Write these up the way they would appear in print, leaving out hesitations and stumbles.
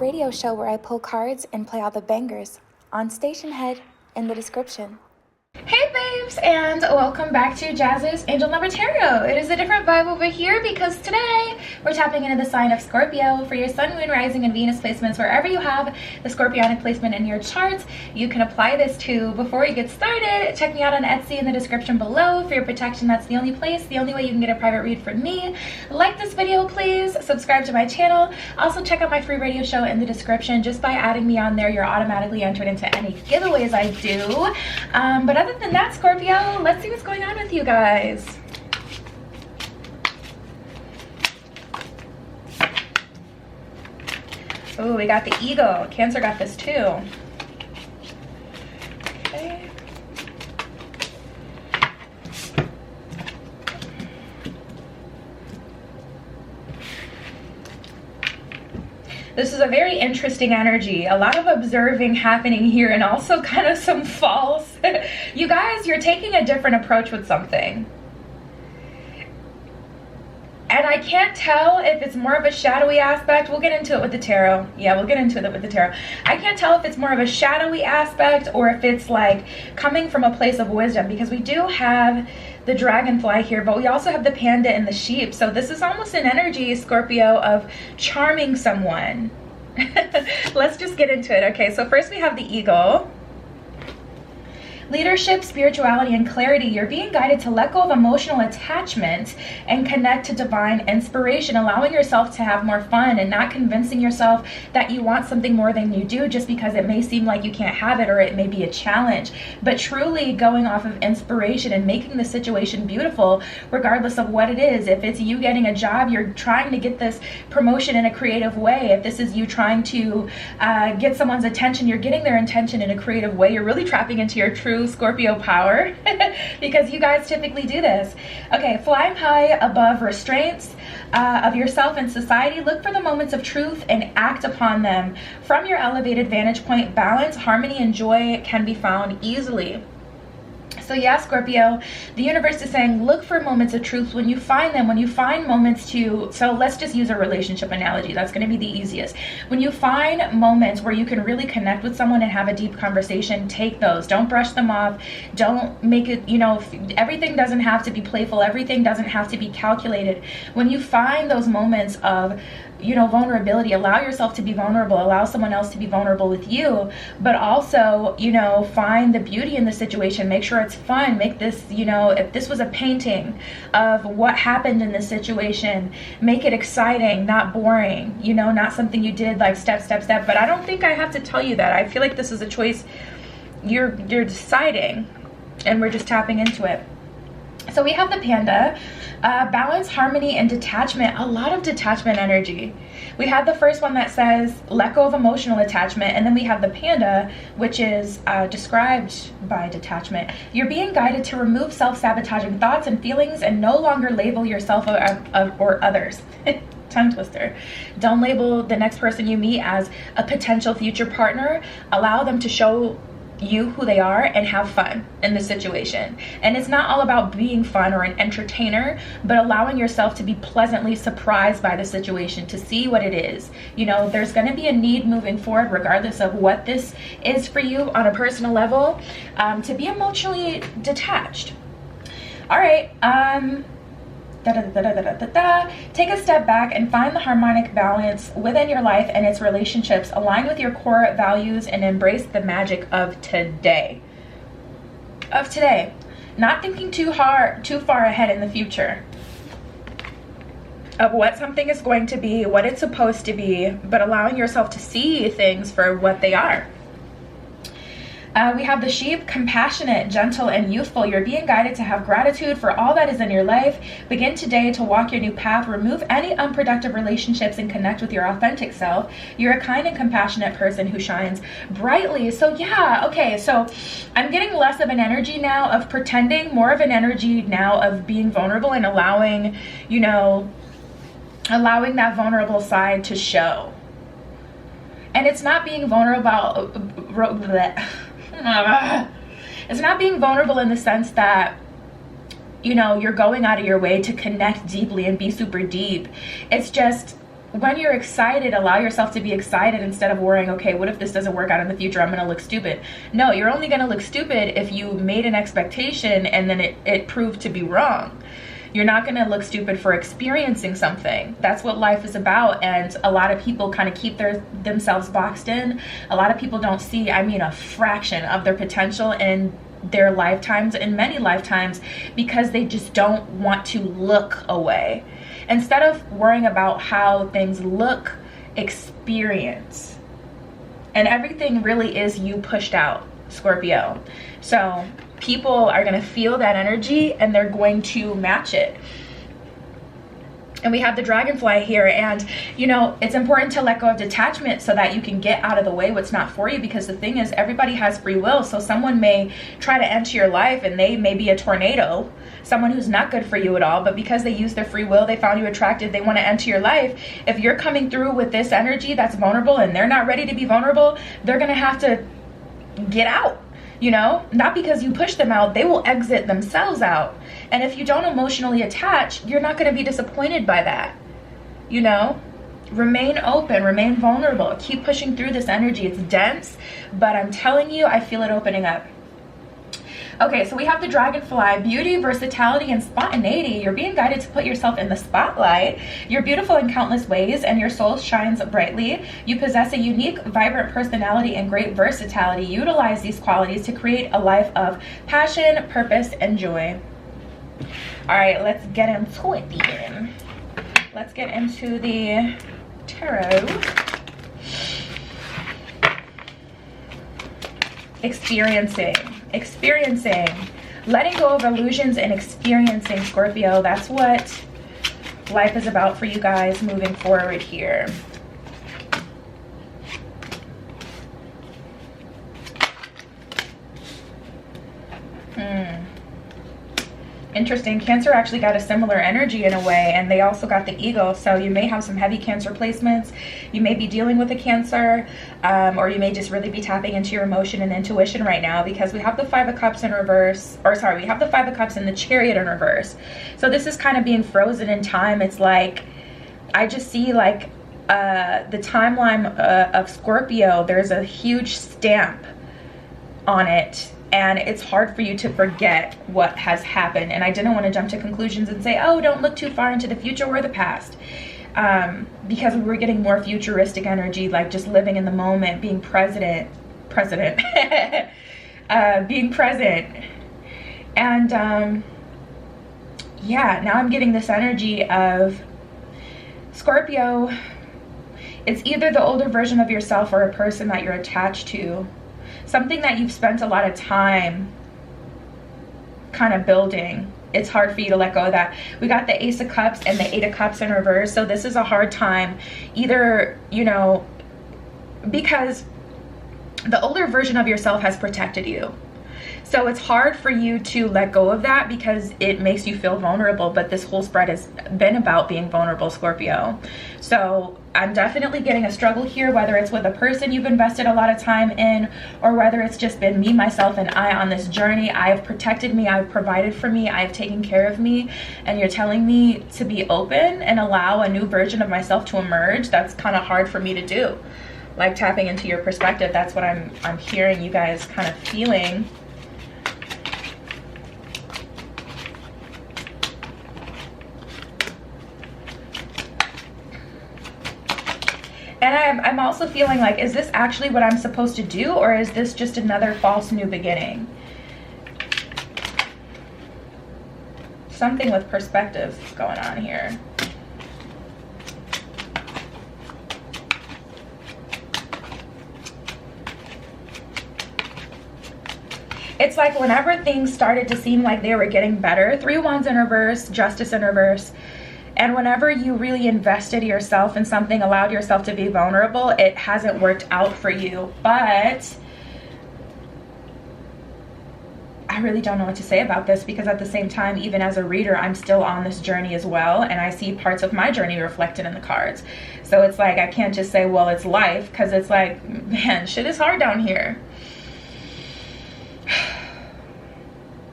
radio show where I pull cards and play all the bangers on Stationhead in the description. Hey babes, and welcome back to Jazz's Angel Number Tarot. It is a different vibe over here because today we're tapping into the sign of Scorpio for your Sun, Moon, Rising, and Venus placements. Wherever you have the Scorpionic placement in your charts, you can apply this to. Before we get started, check me out on Etsy in the description below. For your protection, that's the only place, the only way you can get a private read from me. Like this video, please. Subscribe to my channel. Also, check out my free radio show in the description. Just by adding me on there, you're automatically entered into any giveaways I do. But other than that, Scorpio, let's see what's going on with you guys. Oh, we got the Eagle. Cancer got this too. Okay. This is a very interesting energy. A lot of observing happening here, and also kind of some false. You guys, you're taking a different approach with something. And I can't tell if it's more of a shadowy aspect. We'll get into it with the tarot. Yeah, we'll get into it with the tarot. I can't tell if it's more of a shadowy aspect or if it's like coming from a place of wisdom, because we do have the dragonfly here, but we also have the panda and the sheep. So this is almost an energy, Scorpio, of charming someone. Let's just get into it. Okay, so first we have the Eagle. Leadership, spirituality, and clarity. You're being guided to let go of emotional attachment and connect to divine inspiration, allowing yourself to have more fun and not convincing yourself that you want something more than you do just because it may seem like you can't have it or it may be a challenge, but truly going off of inspiration and making the situation beautiful regardless of what it is. If it's you getting a job, you're trying to get this promotion in a creative way. If this is you trying to get someone's attention, you're getting their attention in a creative way. You're really tapping into your true Scorpio power because you guys typically do this. Okay, flying high above restraints of yourself and society. Look for the moments of truth and act upon them. From your elevated vantage point, balance, harmony, and joy can be found easily. So yeah, Scorpio, the universe is saying look for moments of truth when you find them, when you find moments to, so let's just use a relationship analogy. That's going to be the easiest. When you find moments where you can really connect with someone and have a deep conversation, take those. Don't brush them off. Don't make it, you know, everything doesn't have to be playful. Everything doesn't have to be calculated. When you find those moments of, you know, vulnerability, allow yourself to be vulnerable, allow someone else to be vulnerable with you, but also, you know, find the beauty in the situation. Make sure it's fun. Make this, you know, if this was a painting of what happened in this situation, make it exciting, not boring, you know, not something you did like step, but I don't think I have to tell you that. I feel like this is a choice you're deciding, and we're just tapping into it. So we have the panda, balance, harmony, and detachment. A lot of detachment energy. We have the first one that says let go of emotional attachment, and then we have the panda, which is described by detachment. You're being guided to remove self-sabotaging thoughts and feelings and no longer label yourself or others. Tongue twister. Don't label the next person you meet as a potential future partner. Allow them to show you who they are and have fun in the situation. And it's not all about being fun or an entertainer, but allowing yourself to be pleasantly surprised by the situation, to see what it is. You know, there's going to be a need moving forward, regardless of what this is for you on a personal level, to be emotionally detached. All right, take a step back and find the harmonic balance within your life and its relationships. Align with your core values and embrace the magic of today. Not thinking too far ahead in the future of what something is going to be, what it's supposed to be, but allowing yourself to see things for what they are. We have the sheep, compassionate, gentle, and youthful. You're being guided to have gratitude for all that is in your life. Begin today to walk your new path. Remove any unproductive relationships and connect with your authentic self. You're a kind and compassionate person who shines brightly. So yeah, okay, so I'm getting less of an energy now of pretending, more of an energy now of being vulnerable and allowing, you know, allowing that vulnerable side to show. And it's not being vulnerable. It's not being vulnerable in the sense that, you know, you're going out of your way to connect deeply and be super deep. It's just when you're excited, allow yourself to be excited instead of worrying, okay, what if this doesn't work out in the future? I'm gonna look stupid. No, you're only gonna look stupid if you made an expectation and then it proved to be wrong. You're not gonna look stupid for experiencing something. That's what life is about. And a lot of people kind of keep themselves boxed in. A lot of people don't see, I mean, a fraction of their potential in their lifetimes, in many lifetimes, because they just don't want to look away. Instead of worrying about how things look, experience. And everything really is you pushed out, Scorpio. So people are going to feel that energy and they're going to match it. And we have the dragonfly here, and you know, it's important to let go of detachment so that you can get out of the way what's not for you, because the thing is, everybody has free will. So someone may try to enter your life and they may be a tornado, someone who's not good for you at all, but because they use their free will, they found you attractive, they want to enter your life. If you're coming through with this energy that's vulnerable and they're not ready to be vulnerable, they're going to have to get out. You know, not because you push them out, they will exit themselves out. And if you don't emotionally attach, you're not going to be disappointed by that. You know, remain open, remain vulnerable, keep pushing through this energy. It's dense, but I'm telling you, I feel it opening up. Okay, so we have the dragonfly, beauty, versatility, and spontaneity. You're being guided to put yourself in the spotlight. You're beautiful in countless ways, and your soul shines brightly. You possess a unique, vibrant personality and great versatility. Utilize these qualities to create a life of passion, purpose, and joy. All right, let's get into it then. Let's get into the tarot. Experiencing, letting go of illusions and experiencing, Scorpio. That's what life is about for you guys moving forward here. Interesting. Cancer actually got a similar energy in a way, and they also got the eagle. So you may have some heavy Cancer placements. You may be dealing with a Cancer, or you may just really be tapping into your emotion and intuition right now, because we have the Five of Cups in reverse, or sorry, we have the Five of Cups and the Chariot in reverse. So this is kind of being frozen in time. It's like, I just see like the timeline of Scorpio, there's a huge stamp on it. And it's hard for you to forget what has happened. And I didn't want to jump to conclusions and say, oh, don't look too far into the future or the past. Because we were getting more futuristic energy, like just living in the moment, being present, being present. And yeah, now I'm getting this energy of Scorpio. It's either the older version of yourself or a person that you're attached to. Something that you've spent a lot of time kind of building. It's hard for you to let go of that. We got the Ace of Cups and the Eight of Cups in reverse. So this is a hard time, either, you know, because the older version of yourself has protected you. So it's hard for you to let go of that because it makes you feel vulnerable. But this whole spread has been about being vulnerable, Scorpio. So I'm definitely getting a struggle here, whether it's with a person you've invested a lot of time in, or whether it's just been me, myself, and I on this journey. I've protected me, I've provided for me, I've taken care of me, and you're telling me to be open and allow a new version of myself to emerge. That's kind of hard for me to do. Like tapping into your perspective, that's what I'm hearing you guys kind of feeling. And I'm also feeling like, is this actually what I'm supposed to do, or is this just another false new beginning? Something with perspective going on here. It's like whenever things started to seem like they were getting better, Three of Wands in reverse, Justice in reverse, and whenever you really invested yourself in something, allowed yourself to be vulnerable, it hasn't worked out for you. But I really don't know what to say about this, because at the same time, even as a reader, I'm still on this journey as well, and I see parts of my journey reflected in the cards. So it's like, I can't just say, well, it's life, because it's like, man, shit is hard down here.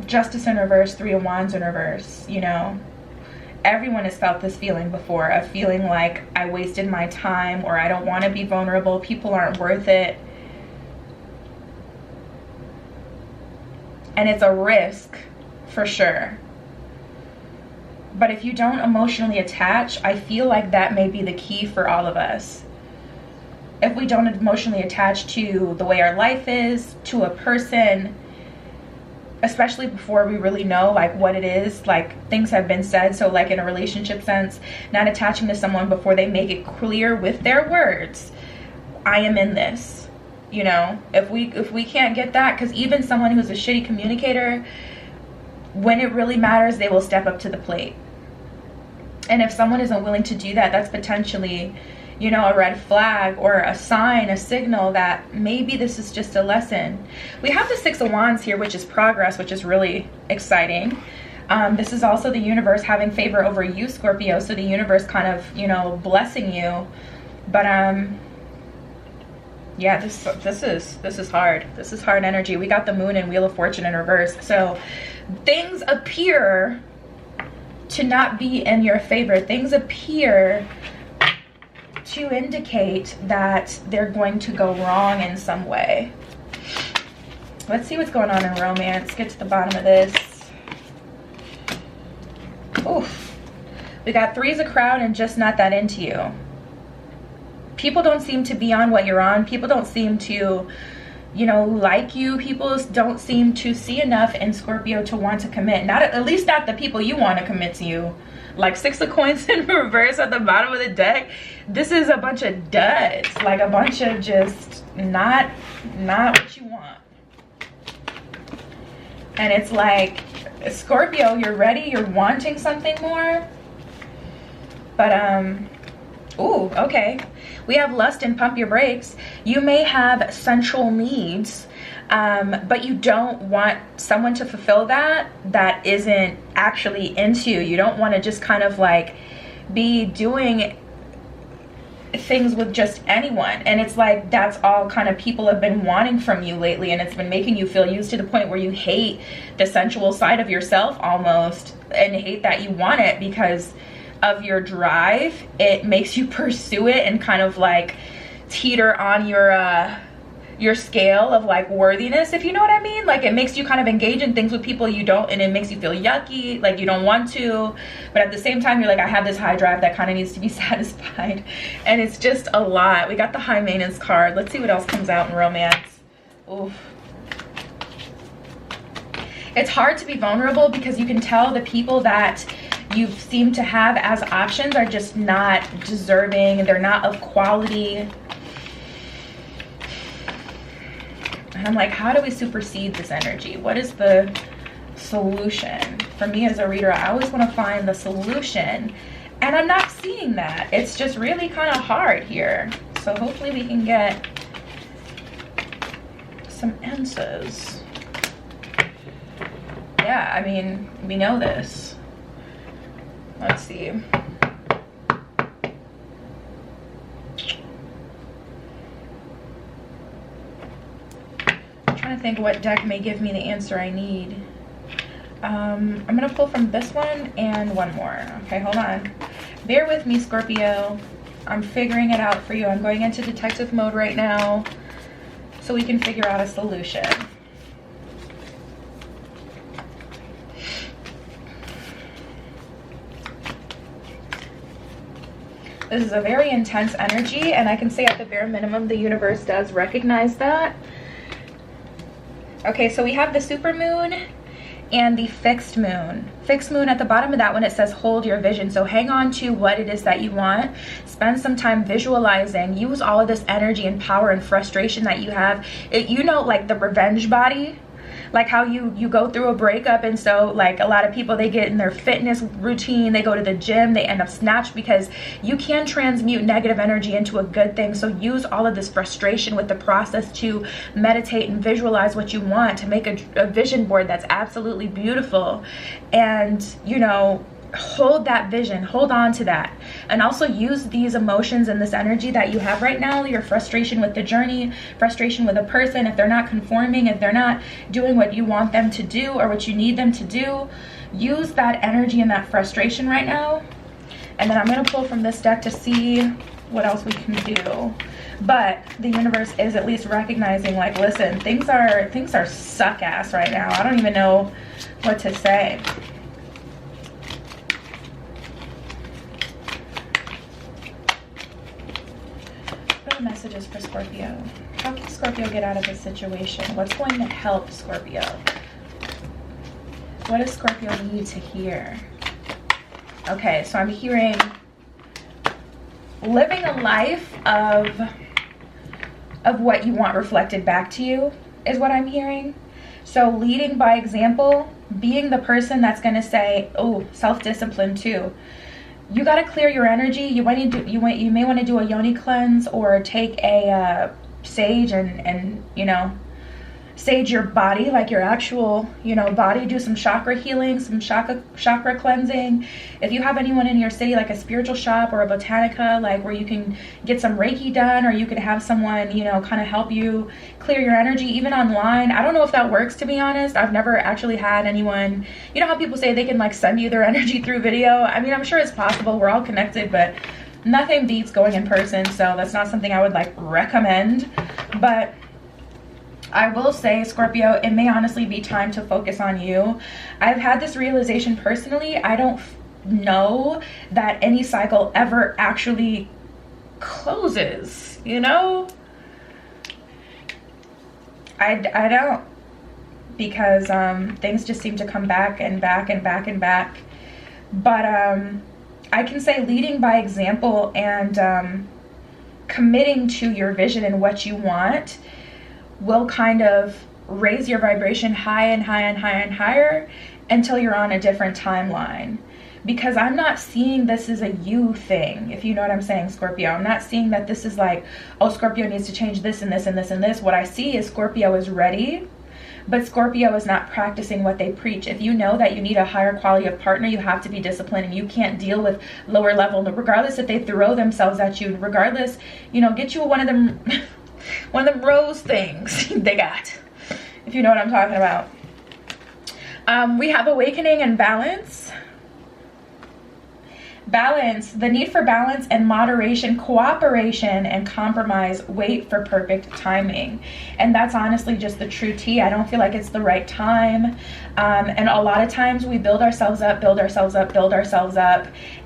Justice in reverse, Three of Wands in reverse, you know. everyone has felt this feeling before, of feeling like I wasted my time, or I don't want to be vulnerable, people aren't worth it. And it's a risk for sure. But if you don't emotionally attach, I feel like that may be the key for all of us. If we don't emotionally attach to the way our life is, to a person, especially before we really know like what it is, like things have been said, so like in a relationship sense, not attaching to someone before they make it clear with their words, I am in this, you know. If we can't get that, because even someone who's a shitty communicator, when it really matters, they will step up to the plate. And if someone isn't willing to do that, that's potentially, you know, a red flag or a sign, a signal that maybe this is just a lesson. We have the Six of Wands here, which is progress, which is really exciting. This is also the universe having favor over you, Scorpio. So the universe kind of, you know, blessing you. But yeah, this is hard. This is hard energy. We got the Moon and Wheel of Fortune in reverse. So things appear to not be in your favor. Things appear to indicate that they're going to go wrong in some way. Let's see what's going on in romance. Get to the bottom of this. Oof. We got Threes of Crown and just not that into you. People don't seem to be on what you're on. People don't seem to, you know, like you. People don't seem to see enough in Scorpio to want to commit. Not at least not the people you want to commit to you. Like Six of Coins in reverse at the bottom of the deck. This is a bunch of duds. Like a bunch of just not what you want. And it's like, Scorpio, you're ready. You're wanting something more. But, ooh, okay. We have lust and pump your brakes. You may have sensual needs, but you don't want someone to fulfill that isn't actually into you. You don't want to just kind of like be doing things with just anyone. And it's like, that's all kind of people have been wanting from you lately, and it's been making you feel used to the point where you hate the sensual side of yourself almost, and hate that you want it because of your drive. It makes you pursue it and kind of like teeter on your scale of like worthiness, if you know what I mean. Like it makes you kind of engage in things with people you don't, and it makes you feel yucky, like you don't want to, but at the same time you're like, I have this high drive that kind of needs to be satisfied. And it's just a lot. We got the High Maintenance card. Let's see what else comes out in romance. Oof. It's hard to be vulnerable because you can tell the people that you seem to have as options are just not deserving, and they're not of quality. And I'm like, how do we supersede this energy? What is the solution? For me as a reader, I always want to find the solution, and I'm not seeing that. It's just really kind of hard here. So hopefully we can get some answers. Yeah, I mean, we know this. Let's see. I'm trying to think what deck may give me the answer I need. I'm gonna pull from this one and one more. Okay, hold on. Bear with me, Scorpio. I'm figuring it out for you. I'm going into detective mode right now so we can figure out a solution. This is a very intense energy, and I can say at the bare minimum the universe does recognize that. Okay, so we have the supermoon and the fixed moon. Fixed moon, at the bottom of that one, it says hold your vision. So hang on to what it is that you want. Spend some time visualizing. Use all of this energy and power and frustration that you have. You know, like the revenge body, like how you go through a breakup, and so like a lot of people, they get in their fitness routine, they go to the gym, they end up snatched, because you can transmute negative energy into a good thing. So use all of this frustration with the process to meditate and visualize what you want, to make a vision board that's absolutely beautiful, and you know, hold that vision, hold on to that, and also use these emotions and this energy that you have right now, your frustration with the journey, frustration with a person, if they're not conforming, if they're not doing what you want them to do or what you need them to do, use that energy and that frustration right now. And then I'm going to pull from this deck to see what else we can do. But the universe is at least recognizing, like, listen, things are suck ass right now. I don't even know what to say. What are messages for Scorpio? How can Scorpio get out of this situation? What's going to help Scorpio? What does Scorpio need to hear? Okay, so I'm hearing living a life of what you want reflected back to you is what I'm hearing. So leading by example, being the person that's going to say, oh, self-discipline too. You got to clear your energy. You may want to do a yoni cleanse, or take a sage and you know, sage your body, like your actual, you know, body. Do some chakra healing, some chakra cleansing. If you have anyone in your city, like a spiritual shop or a botanica, like where you can get some Reiki done, or you could have someone, you know, kind of help you clear your energy, even online. I don't know if that works, to be honest. I've never actually had anyone, you know how people say they can like send you their energy through video? I mean, I'm sure it's possible. We're all connected, but nothing beats going in person. So that's not something I would like recommend. But I will say, Scorpio, it may honestly be time to focus on you. I've had this realization personally. I don't know that any cycle ever actually closes, you know? I don't, because things just seem to come back and back and back and back. But I can say leading by example and committing to your vision and what you want will kind of raise your vibration high and high and high and higher until you're on a different timeline. Because I'm not seeing this as a you thing, if you know what I'm saying, Scorpio. I'm not seeing that this is like, oh, Scorpio needs to change this and this and this and this. What I see is Scorpio is ready, but Scorpio is not practicing what they preach. If you know that you need a higher quality of partner, you have to be disciplined, and you can't deal with lower level, regardless if they throw themselves at you, regardless, you know, get you one of them rose things they got, if you know what I'm talking about. We have awakening and balance. Balance, the need for balance and moderation, cooperation and compromise, wait for perfect timing. And that's honestly just the true tea. I don't feel like it's the right time. And a lot of times we build ourselves up,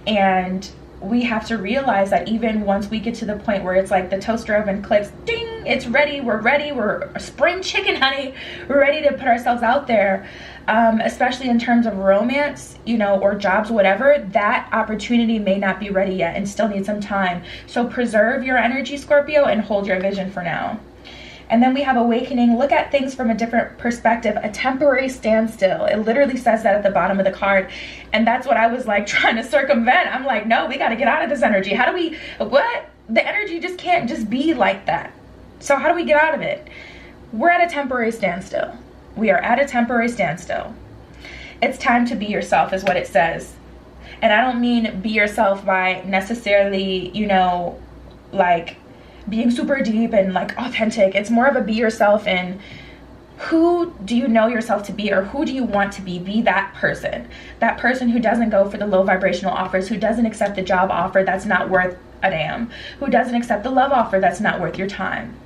and we have to realize that even once we get to the point where it's like the toaster oven clicks, ding, it's ready, we're spring chicken, honey, we're ready to put ourselves out there, especially in terms of romance, you know, or jobs, whatever, that opportunity may not be ready yet and still need some time. So preserve your energy, Scorpio, and hold your vision for now. And then we have awakening. Look at things from a different perspective. A temporary standstill. It literally says that at the bottom of the card. And that's what I was like trying to circumvent. I'm like, no, we got to get out of this energy. How do we, what? The energy just can't just be like that. So how do we get out of it? We're at a temporary standstill. We are at a temporary standstill. It's time to be yourself is what it says. And I don't mean be yourself by necessarily, you know, like being super deep and like authentic. It's more of a be yourself in who do you know yourself to be, or who do you want to be? Be that person who doesn't go for the low vibrational offers, who doesn't accept the job offer that's not worth a damn, who doesn't accept the love offer that's not worth your time.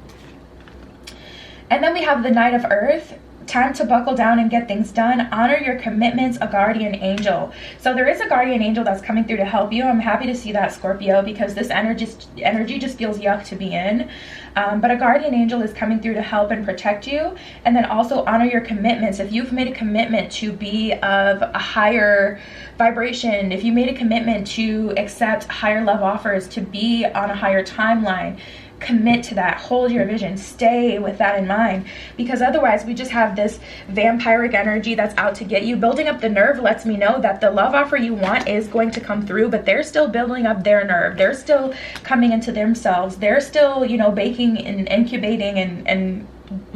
And then we have the Knight of Earth. Time to buckle down and get things done. Honor your commitments, a guardian angel. So there is a guardian angel that's coming through to help you. I'm happy to see that, Scorpio, because this energy just feels yuck to be in. But a guardian angel is coming through to help and protect you. And then also honor your commitments. If you've made a commitment to be of a higher vibration, if you made a commitment to accept higher love offers, to be on a higher timeline, commit to that. Hold your vision. Stay with that in mind, because otherwise we just have this vampiric energy that's out to get you. Building up the nerve lets me know that the love offer you want is going to come through, but they're still building up their nerve. They're still coming into themselves. They're still, you know, baking and incubating and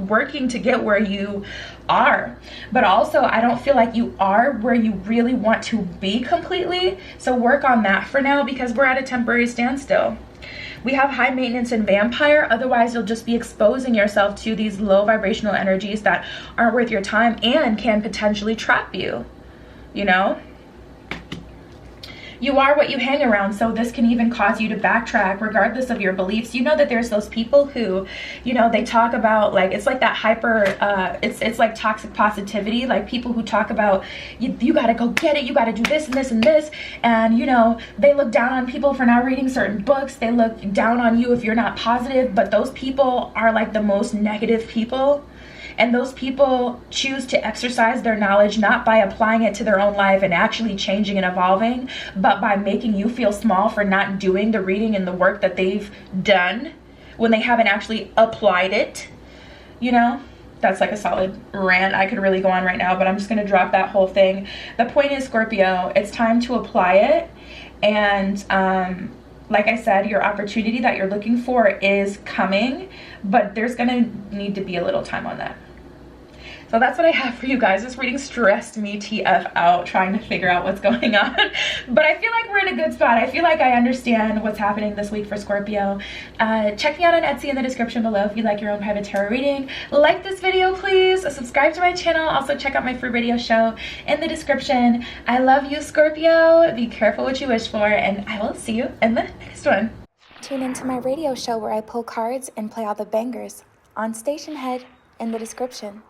working to get where you are. But also, I don't feel like you are where you really want to be completely. So work on that for now, because we're at a temporary standstill. We have high maintenance and vampire. Otherwise, you'll just be exposing yourself to these low vibrational energies that aren't worth your time and can potentially trap you. you know? You are what you hang around, so this can even cause you to backtrack regardless of your beliefs. You know that there's those people who, you know, they talk about, like, it's like that hyper, it's like toxic positivity, like people who talk about, you gotta go get it, you gotta do this and this and this, and, you know, they look down on people for not reading certain books, they look down on you if you're not positive, but those people are like the most negative people. And those people choose to exercise their knowledge not by applying it to their own life and actually changing and evolving, but by making you feel small for not doing the reading and the work that they've done when they haven't actually applied it. You know, that's like a solid rant. I could really go on right now, but I'm just going to drop that whole thing. The point is, Scorpio, it's time to apply it. And like I said, your opportunity that you're looking for is coming, but there's going to need to be a little time on that. So that's what I have for you guys. This reading stressed me TF out trying to figure out what's going on. But I feel like we're in a good spot. I feel like I understand what's happening this week for Scorpio. Check me out on Etsy in the description below if you'd like your own private tarot reading. Like this video, please. Subscribe to my channel. Also check out my free radio show in the description. I love you, Scorpio. Be careful what you wish for, and I will see you in the next one. Tune into my radio show where I pull cards and play all the bangers on Stationhead in the description.